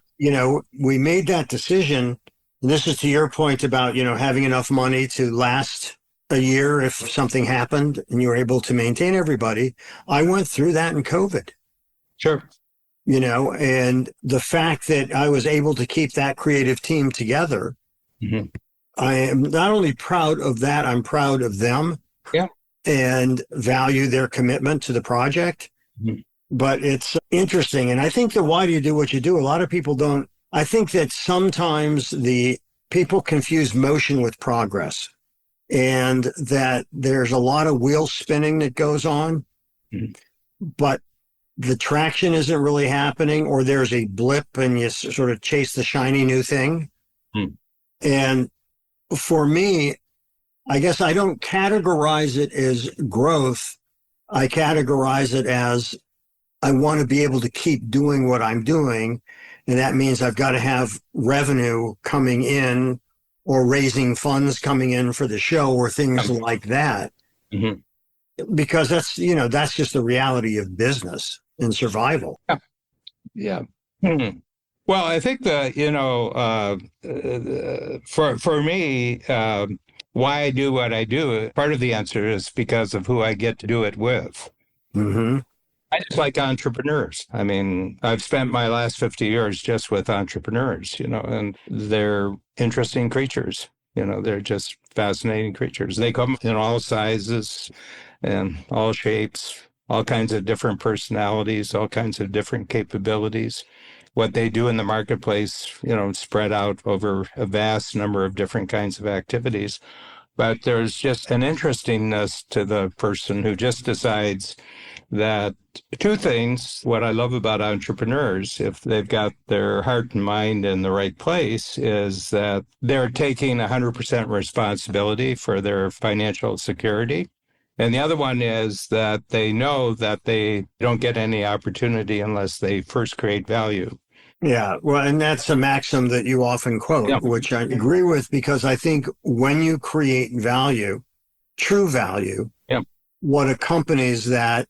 we made that decision. And this is to your point about, having enough money to last a year if something happened and you were able to maintain everybody. I went through that in COVID. Sure. And the fact that I was able to keep that creative team together, I am not only proud of that, I'm proud of them. Yeah. And value their commitment to the project. But it's interesting. And I think that why do you do what you do? A lot of people don't. I think that sometimes the people confuse motion with progress, and that there's a lot of wheel spinning that goes on, but the traction isn't really happening, or there's a blip and you sort of chase the shiny new thing. And for me, I guess I don't categorize it as growth. I categorize it as I want to be able to keep doing what I'm doing. And that means I've got to have revenue coming in or raising funds coming in for the show or things like that. Because that's just the reality of business and survival. Yeah. Well, I think that, for me, why I do what I do, part of the answer is because of who I get to do it with. I just like entrepreneurs. I mean, I've spent my last 50 years just with entrepreneurs, and they're interesting creatures. They're just fascinating creatures. They come in all sizes and all shapes, all kinds of different personalities, all kinds of different capabilities. what they do in the marketplace, spread out over a vast number of different kinds of activities. But there's just an interestingness to the person who just decides that two things, what I love about entrepreneurs, if they've got their heart and mind in the right place, is that they're taking 100% responsibility for their financial security. And the other one is that they know that they don't get any opportunity unless they first create value. Yeah, well, and that's a maxim that you often quote, Yeah. which I agree with, because I think when you create value, true value, Yeah. what accompanies that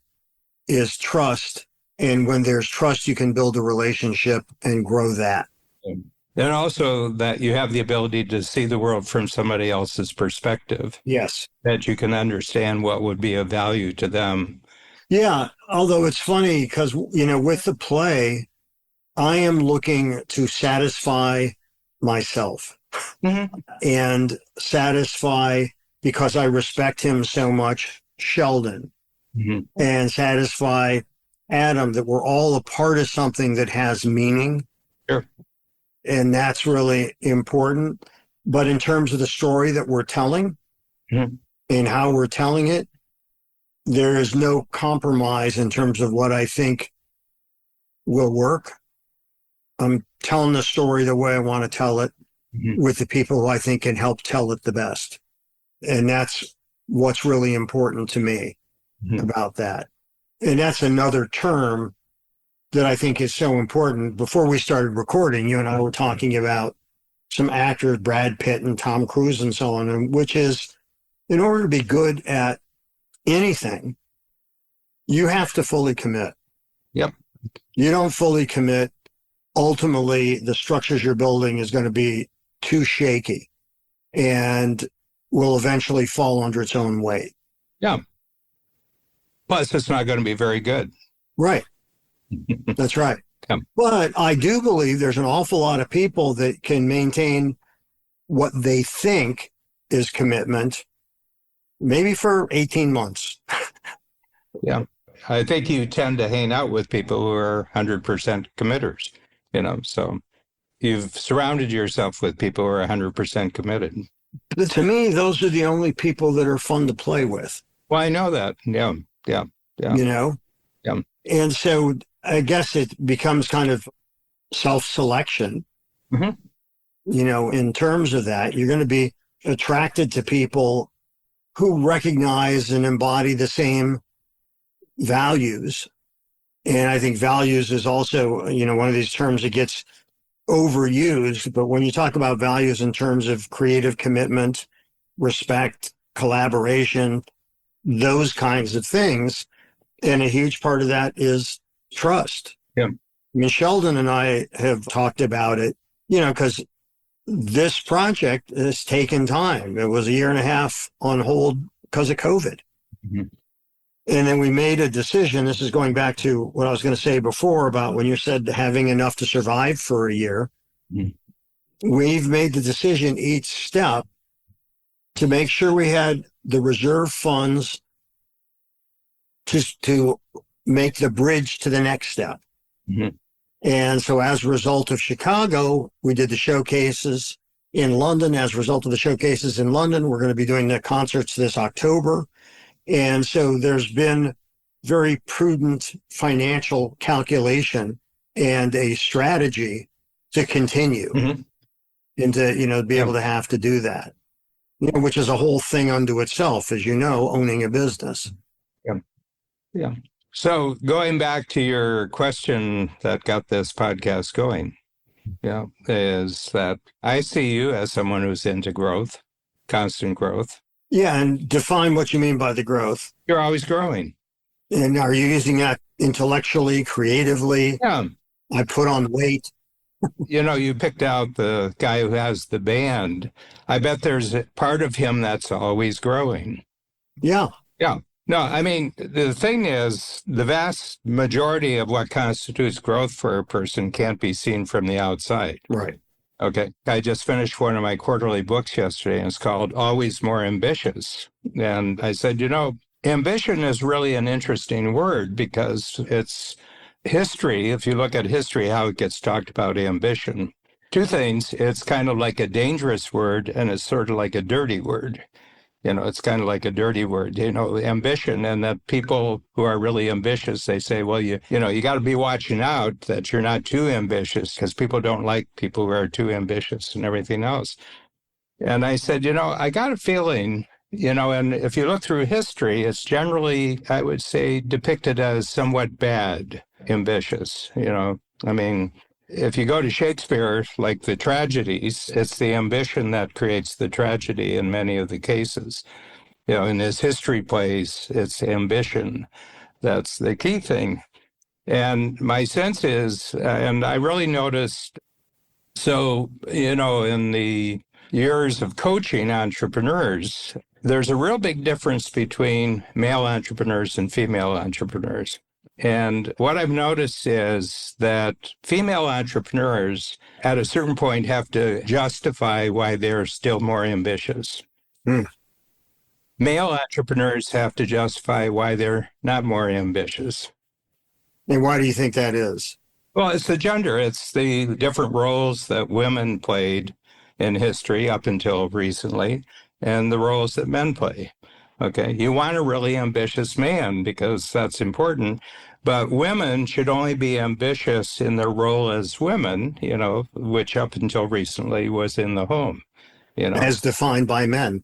is trust. And when there's trust, you can build a relationship and grow that. And also that you have the ability to see the world from somebody else's perspective. Yes. That you can understand what would be of value to them. Yeah, although it's funny because, with the play, I am looking to satisfy myself and satisfy, because I respect him so much, Sheldon, and satisfy Adam, that we're all a part of something that has meaning. Sure. And that's really important. But in terms of the story that we're telling and how we're telling it, there is no compromise in terms of what I think will work. I'm telling the story the way I want to tell it with the people who I think can help tell it the best. And that's what's really important to me about that. And that's another term that I think is so important. Before we started recording, you and I were talking about some actors, Brad Pitt and Tom Cruise and so on, and which is, in order to be good at anything, you have to fully commit. Yep. You don't fully commit, ultimately the structures you're building is going to be too shaky and will eventually fall under its own weight. Yeah. Plus, it's not going to be very good. Right. That's right. But I do believe there's an awful lot of people that can maintain what they think is commitment, maybe for 18 months. Yeah. I think you tend to hang out with people who are 100% committers, so you've surrounded yourself with people who are 100% committed. But to me, those are the only people that are fun to play with. Well, I know that. Yeah. Yeah. Yeah. And so I guess it becomes kind of self-selection. In terms of that, you're going to be attracted to people who recognize and embody the same values. And I think values is also, one of these terms that gets overused. But when you talk about values in terms of creative commitment, respect, collaboration, those kinds of things, and a huge part of that is trust. Yeah. I mean, Sheldon and I have talked about it, because this project has taken time. It was 1.5 years on hold because of COVID. And then we made a decision. This is going back to what I was going to say before about when you said having enough to survive for a year. We've made the decision each step to make sure we had the reserve funds to make the bridge to the next step. And so as a result of Chicago, we did the showcases in London. As a result of the showcases in London, we're going to be doing the concerts this October. And so there's been very prudent financial calculation and a strategy to continue and to, be able to have to do that, which is a whole thing unto itself, as you know, owning a business. Yeah. So going back to your question that got this podcast going, is that I see you as someone who's into growth, constant growth. Yeah, and define what you mean by the growth. You're always growing. And are you using that intellectually, creatively? Yeah. I put on weight. You picked out the guy who has the band. I bet there's a part of him that's always growing. Yeah. Yeah. No, I mean, the thing is, the vast majority of what constitutes growth for a person can't be seen from the outside. Right. Okay. I just finished one of my quarterly books yesterday, and it's called Always More Ambitious. And I said, ambition is really an interesting word because history, if you look at history, how it gets talked about ambition, two things. It's kind of like a dangerous word and it's sort of like a dirty word. It's kind of like a dirty word, ambition, and that people who are really ambitious, they say, well, you got to be watching out that you're not too ambitious because people don't like people who are too ambitious and everything else. And I said, I got a feeling, and if you look through history, it's generally, I would say, depicted as somewhat bad, ambitious, I mean, if you go to Shakespeare, like the tragedies, it's the ambition that creates the tragedy in many of the cases. In his history plays, it's ambition. That's the key thing. And my sense is, and I really noticed, so, in the years of coaching entrepreneurs, there's a real big difference between male entrepreneurs and female entrepreneurs. And what I've noticed is that female entrepreneurs at a certain point have to justify why they're still more ambitious. Male entrepreneurs have to justify why they're not more ambitious. And why do you think that is? Well, it's the gender. It's the different roles that women played in history up until recently and the roles that men play. Okay, you want a really ambitious man because that's important, but women should only be ambitious in their role as women, which up until recently was in the home, As defined by men.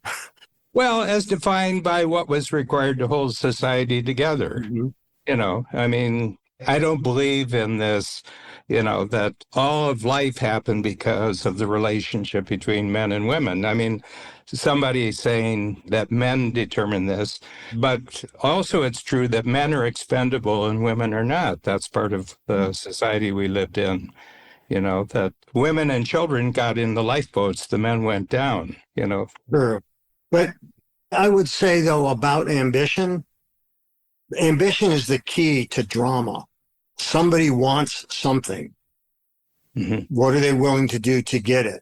Well, as defined by what was required to hold society together. I mean, I don't believe in this, that all of life happened because of the relationship between men and women. I mean, somebody saying that men determine this, but also it's true that men are expendable and women are not. That's part of the society we lived in, that women and children got in the lifeboats, the men went down, Sure. But I would say, though, about ambition is the key to drama. Somebody wants something. What are they willing to do to get it?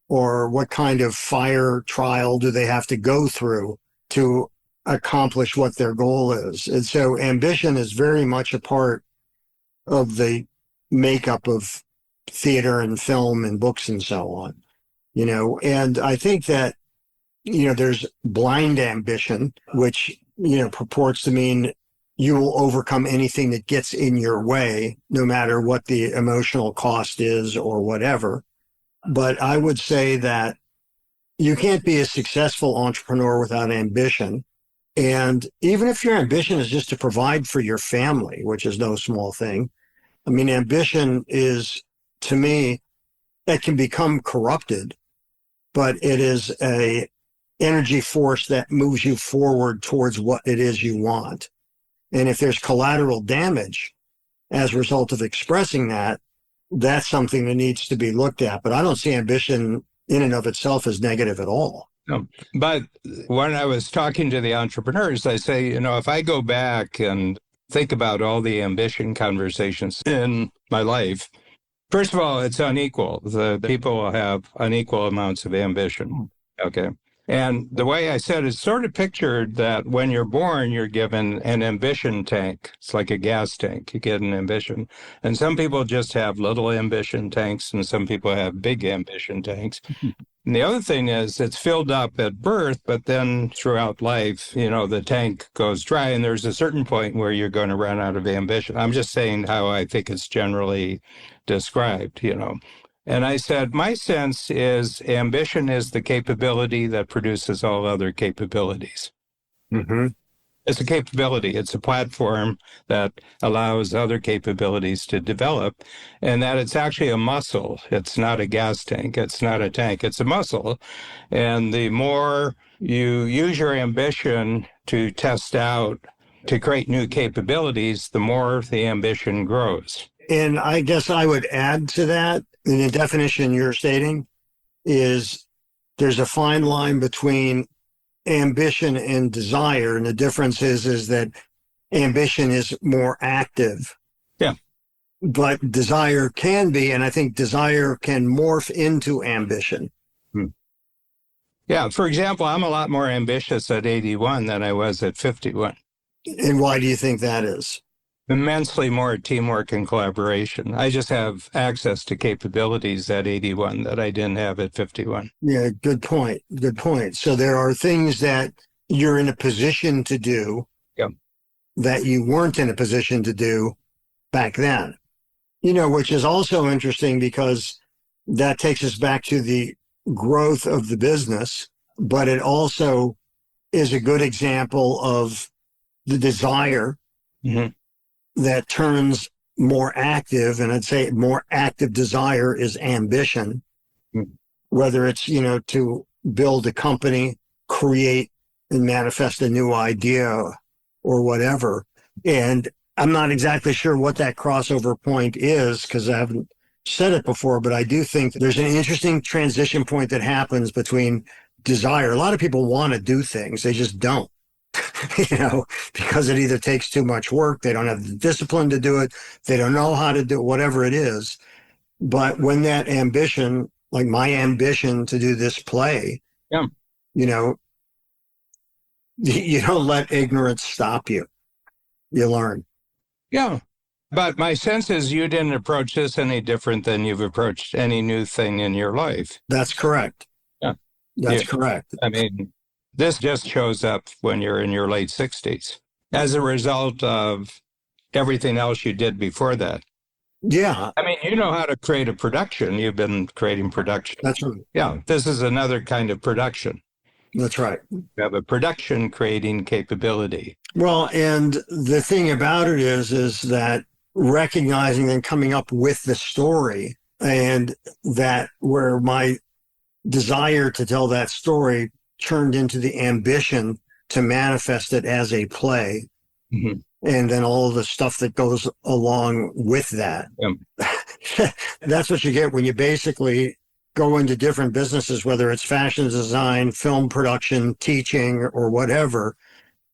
Or what kind of fire trial do they have to go through to accomplish what their goal is? And so ambition is very much a part of the makeup of theater and film and books and so on, and I think that, there's blind ambition, which, purports to mean you will overcome anything that gets in your way, no matter what the emotional cost is or whatever. But I would say that you can't be a successful entrepreneur without ambition. And even if your ambition is just to provide for your family, which is no small thing, I mean, ambition is, to me, it can become corrupted, but it is a energy force that moves you forward towards what it is you want. And if there's collateral damage as a result of expressing that, that's something that needs to be looked at. But I don't see ambition in and of itself as negative at all. No. But when I was talking to the entrepreneurs, I say, if I go back and think about all the ambition conversations in my life, first of all, it's unequal. The people have unequal amounts of ambition. Okay. And the way I said it's sort of pictured that when you're born, you're given an ambition tank. It's like a gas tank. You get an ambition. And some people just have little ambition tanks, and some people have big ambition tanks. And the other thing is it's filled up at birth, but then throughout life, the tank goes dry, and there's a certain point where you're going to run out of ambition. I'm just saying how I think it's generally described, And I said, my sense is ambition is the capability that produces all other capabilities. It's a capability. It's a platform that allows other capabilities to develop, and that it's actually a muscle. It's not a gas tank. It's not a tank. It's a muscle. And the more you use your ambition to test out, to create new capabilities, the more the ambition grows. And I guess I would add to that, in the definition you're stating, is there's a fine line between ambition and desire. And the difference is that ambition is more active. Yeah. But desire can be, and I think desire can morph into ambition. Yeah. For example, I'm a lot more ambitious at 81 than I was at 51. And why do you think that is? immensely more teamwork and collaboration. I just have access to capabilities at 81 that I didn't have at 51. Yeah, good point. Good point. So there are things that you're in a position to do Yep. that you weren't in a position to do back then. Which is also interesting because that takes us back to the growth of the business, but it also is a good example of the desire that turns more active. And I'd say more active desire is ambition, whether it's, to build a company, create and manifest a new idea or whatever. And I'm not exactly sure what that crossover point is because I haven't said it before, but I do think there's an interesting transition point that happens between desire. A lot of people want to do things. They just don't, because it either takes too much work. They don't have the discipline to do it. They don't know how to do it, whatever it is. But when that ambition, like my ambition to do this play, Yeah. you don't let ignorance stop you. You learn. Yeah. But my sense is you didn't approach this any different than you've approached any new thing in your life. That's correct. Yeah. That's correct. I mean, this just shows up when you're in your late 60s as a result of everything else you did before that. Yeah. I mean, you know how to create a production. You've been creating production. That's right. Yeah. This is another kind of production. That's right. You have a production creating capability. Well, and the thing about it is that recognizing and coming up with the story, and that where my desire to tell that story turned into the ambition to manifest it as a play. Mm-hmm. And then all the stuff that goes along with that. Yeah. That's what you get when you basically go into different businesses, whether it's fashion design, film production, teaching, or whatever.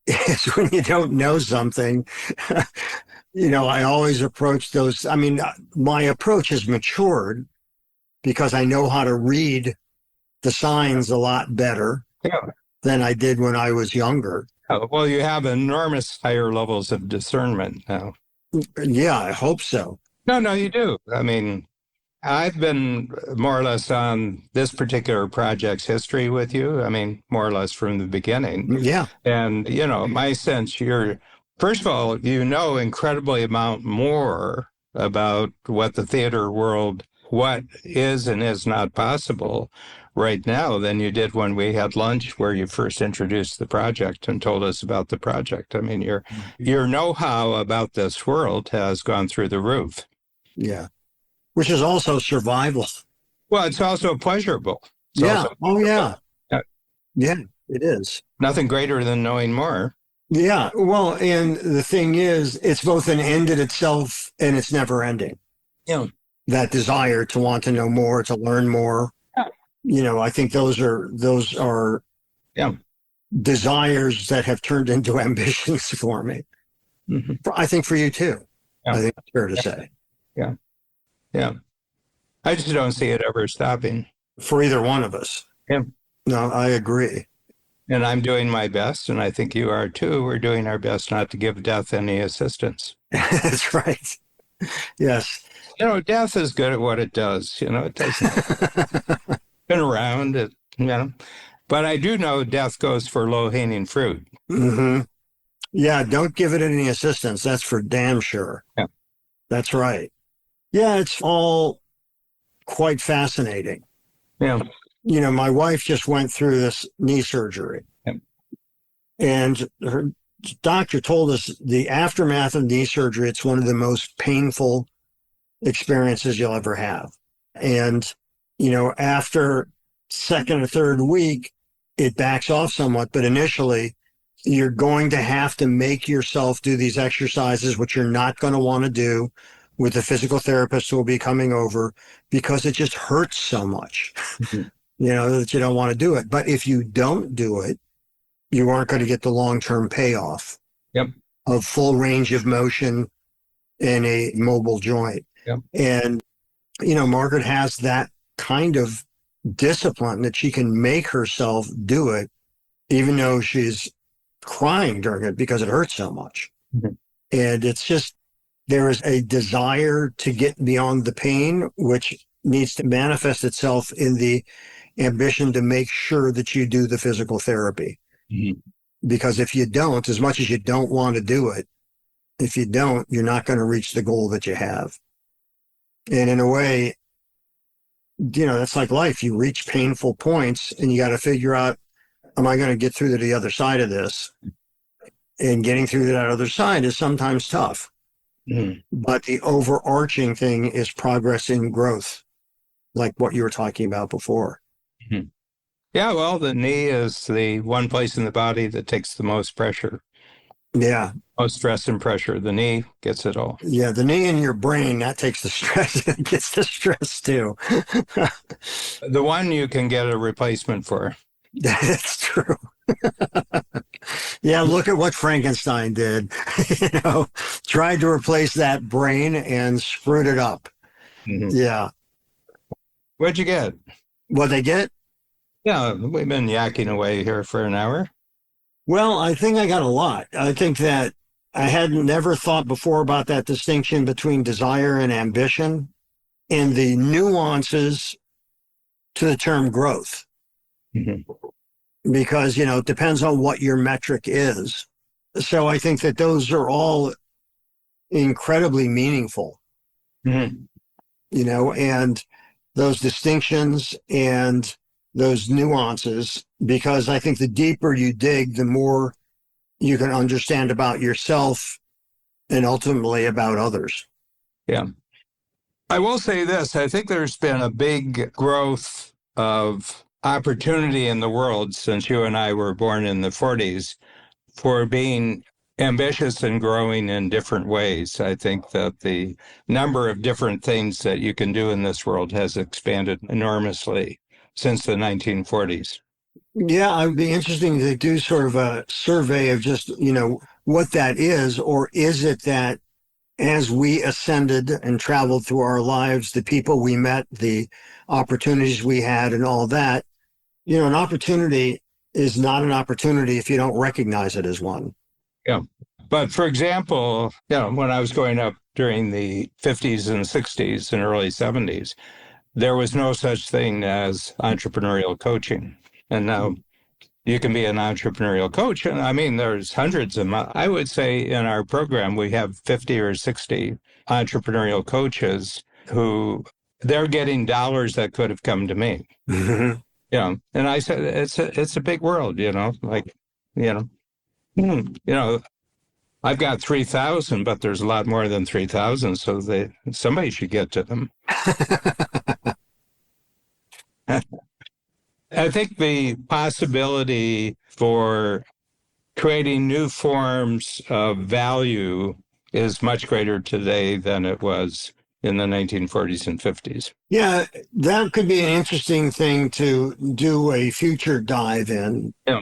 It's when you don't know something. I always approach those. I mean, my approach has matured because I know how to read the signs a lot better than I did when I was younger. Well, you have enormous higher levels of discernment now. Yeah, I hope so. No, you do. I mean, I've been more or less on this particular project's history with you. I mean, more or less from the beginning. Yeah. And, my sense, first of all, incredibly amount more about what the theater world, what is and is not possible right now than you did when we had lunch where you first introduced the project and told us about the project. I mean, your know-how about this world has gone through the roof. Yeah. Which is also survival. Well, it's also pleasurable. Yeah. Yeah, it is. Nothing greater than knowing more. Yeah. Well, and the thing is, it's both an end in itself and it's never ending. Yeah. That desire to want to know more, to learn more. Yeah. I think those are desires that have turned into ambitions for me. Mm-hmm. I think for you too. Yeah. I think it's fair to say. Yeah. Yeah. I just don't see it ever stopping. For either one of us. Yeah. No, I agree. And I'm doing my best, and I think you are too. We're doing our best not to give death any assistance. That's right. Yes. Death is good at what it does. It doesn't. Been around, But I do know death goes for low-hanging fruit. Mm-hmm. Yeah, don't give it any assistance. That's for damn sure. Yeah. That's right. Yeah, it's all quite fascinating. Yeah. My wife just went through this knee surgery. Yeah. And her doctor told us the aftermath of knee surgery, it's one of the most painful experiences you'll ever have. And, after second or third week, it backs off somewhat. But initially, you're going to have to make yourself do these exercises, which you're not going to want to do with the physical therapist who will be coming over because it just hurts so much, that you don't want to do it. But if you don't do it, you aren't going to get the long-term payoff of full range of motion in a mobile joint. Yep. And, Margaret has that kind of discipline that she can make herself do it, even though she's crying during it because it hurts so much. Mm-hmm. And it's just, There is a desire to get beyond the pain, which needs to manifest itself in the ambition to make sure that you do the physical therapy. Mhm. Because if you don't, as much as you don't want to do it, if you don't, you're not going to reach the goal that you have. And in a way, that's like life. You reach painful points and you got to figure out, am I going to get through to the other side of this? And getting through to that other side is sometimes tough. Mhm. But the overarching thing is progress and growth, like what you were talking about before. Mhm. Yeah, well, the knee is the one place in the body that takes the most pressure, Yeah. most stress and pressure. The knee gets it all. Yeah. The knee in your brain, that takes the stress. It gets the stress too. The one you can get a replacement for. That's true. Yeah. Look at what Frankenstein did. Tried to replace that brain and screwed it up. Mhm. Yeah. What'd you get? What they get? Yeah, we've been yakking away here for an hour. Well, I think I got a lot. I think that I had never thought before about that distinction between desire and ambition and the nuances to the term growth, Mhm. because, it depends on what your metric is. So I think that those are all incredibly meaningful, Mhm. and those distinctions and those nuances, because I think the deeper you dig, the more you can understand about yourself and ultimately about others. Yeah. I will say this. I think there's been a big growth of opportunity in the world since you and I were born in the 40s for being ambitious and growing in different ways. I think that the number of different things that you can do in this world has expanded enormously since the 1940s. Yeah, I would be interesting to do sort of a survey of just, what that is, or is it that as we ascended and traveled through our lives, the people we met, the opportunities we had, and all that, an opportunity is not an opportunity if you don't recognize it as one. Yeah. But for example, when I was growing up during the 50s and 60s and early 70s, there was no such thing as entrepreneurial coaching. And now you can be an entrepreneurial coach. And I mean, there's hundreds of them. I would say in our program, we have 50 or 60 entrepreneurial coaches who they're getting dollars that could have come to me. Mhm. And I said, it's a big world, like, you know, I've got 3,000, but there's a lot more than 3,000. So somebody should get to them. I think the possibility for creating new forms of value is much greater today than it was in the 1940s and 50s. Yeah, that could be an interesting thing to do a future dive in. Yeah.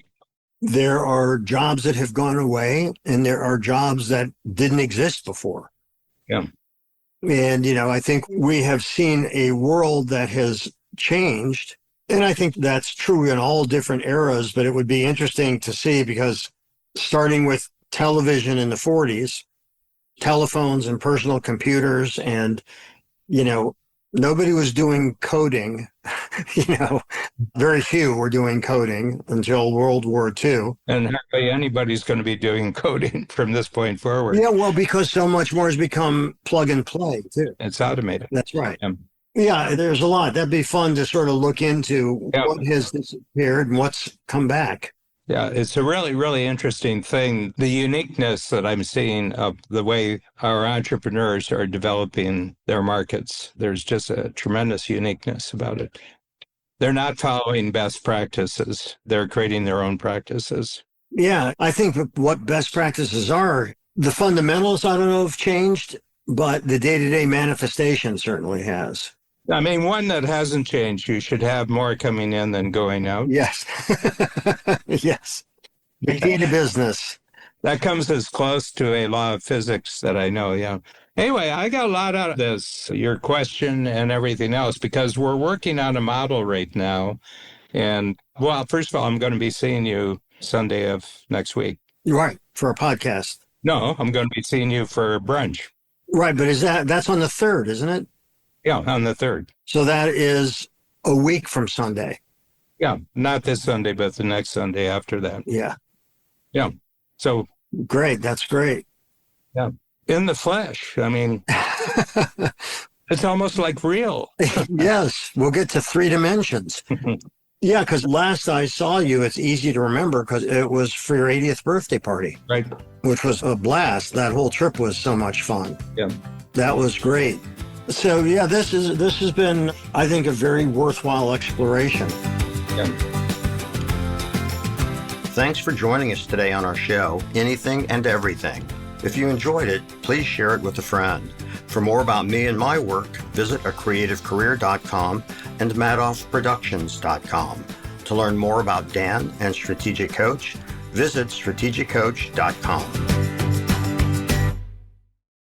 There are jobs that have gone away and there are jobs that didn't exist before. Yeah. And, I think we have seen a world that has changed. And I think that's true in all different eras, but it would be interesting to see, because starting with television in the 40s, telephones and personal computers, and, nobody was doing coding, very few were doing coding until World War II. And hardly anybody's going to be doing coding from this point forward. Yeah, well, because so much more has become plug and play too. It's automated. That's right. Yeah, there's a lot. That'd be fun to sort of look into what has disappeared and what's come back. Yeah, it's a really, really interesting thing. The uniqueness that I'm seeing of the way our entrepreneurs are developing their markets. There's just a tremendous uniqueness about it. They're not following best practices. They're creating their own practices. Yeah, I think what best practices are, the fundamentals, I don't know, have changed, but the day-to-day manifestation certainly has. I mean, one that hasn't changed, you should have more coming in than going out. Yes. Yes. The key to business. That comes as close to a law of physics that I know, yeah. Anyway, I got a lot out of this, your question and everything else, because we're working on a model right now. And, well, first of all, I'm going to be seeing you Sunday of next week. Right, for a podcast. No, I'm going to be seeing you for brunch. Right, but that's on the 3rd, isn't it? Yeah, on the 3rd. So that is a week from Sunday. Yeah, not this Sunday, but the next Sunday after that. Yeah. Yeah. So Great. That's great. yeah, in the flesh. I mean, it's almost like real. Yes, we'll get to 3 dimensions. Yeah, because last I saw you, it's easy to remember because it was for your 80th birthday party, Right. which was a blast. That whole trip was so much fun. Yeah. That was great. So yeah, this has been, I think, a very worthwhile exploration. Yeah. Thanks for joining us today on our show, Anything and Everything. If you enjoyed it, please share it with a friend. For more about me and my work, visit acreativecareer.com and madoffproductions.com. To learn more about Dan and Strategic Coach, visit strategiccoach.com.